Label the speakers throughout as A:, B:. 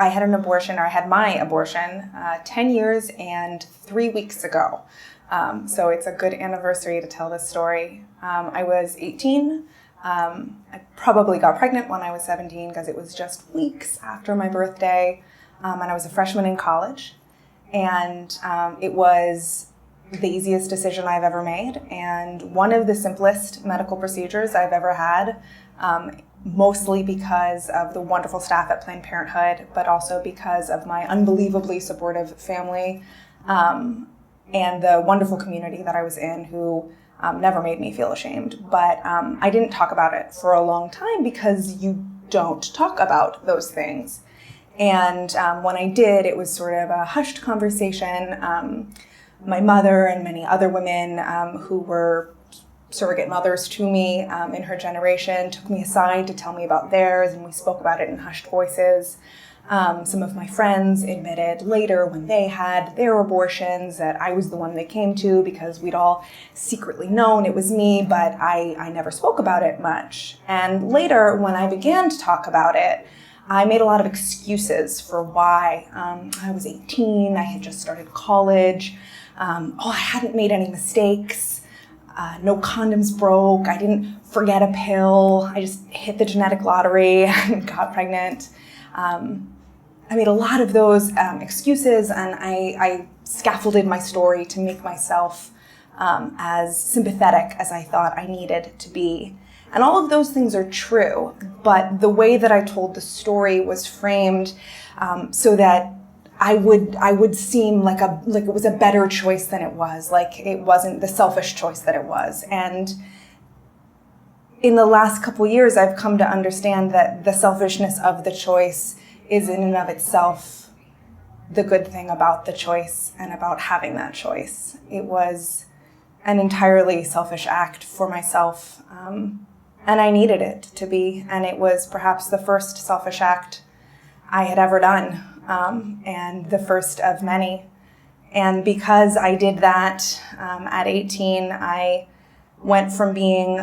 A: I had an abortion, or I had my abortion, 10 years and 3 weeks ago. So it's a good anniversary to tell this story. I was 18. I probably got pregnant when I was 17 because it was just weeks after my birthday, and I was a freshman in college. And it was the easiest decision I've ever made, and one of the simplest medical procedures I've ever had, mostly because of the wonderful staff at Planned Parenthood, but also because of my unbelievably supportive family, and the wonderful community that I was in, who never made me feel ashamed. But I didn't talk about it for a long time because you don't talk about those things. And when I did, it was sort of a hushed conversation. My mother and many other women who were surrogate mothers to me in her generation took me aside to tell me about theirs, and we spoke about it in hushed voices. Some of my friends admitted later, when they had their abortions, that I was the one they came to because we'd all secretly known it was me, but I never spoke about it much. And later, when I began to talk about it, I made a lot of excuses for why. I was 18, I had just started college. I hadn't made any mistakes. No condoms broke. I didn't forget a pill. I just hit the genetic lottery and got pregnant. I made a lot of those excuses, and I scaffolded my story to make myself as sympathetic as I thought I needed to be. And all of those things are true, but the way that I told the story was framed so that I would seem like it was a better choice than it was, like it wasn't the selfish choice that it was. And in the last couple years, I've come to understand that the selfishness of the choice is in and of itself the good thing about the choice and about having that choice. It was an entirely selfish act for myself, and I needed it to be, and it was perhaps the first selfish act I had ever done, and the first of many. And because I did that at 18, I went from being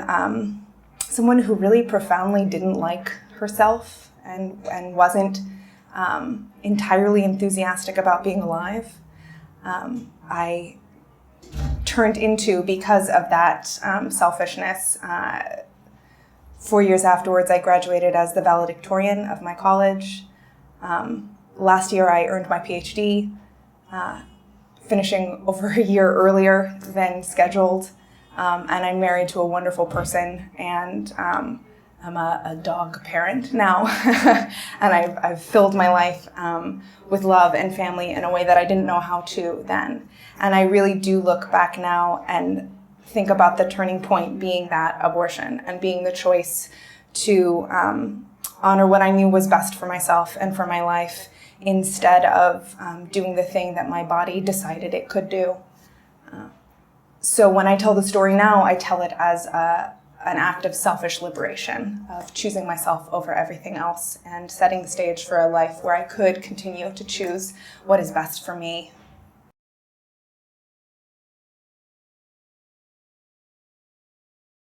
A: someone who really profoundly didn't like herself and wasn't entirely enthusiastic about being alive. I turned into, because of that selfishness, 4 years afterwards, I graduated as the valedictorian of my college. Last year, I earned my PhD, finishing over a year earlier than scheduled. And I'm married to a wonderful person, and I'm a dog parent now. And I've filled my life with love and family in a way that I didn't know how to then. And I really do look back now and think about the turning point being that abortion, and being the choice to honor what I knew was best for myself and for my life, instead of doing the thing that my body decided it could do. So when I tell the story now, I tell it as an act of selfish liberation, of choosing myself over everything else, and setting the stage for a life where I could continue to choose what is best for me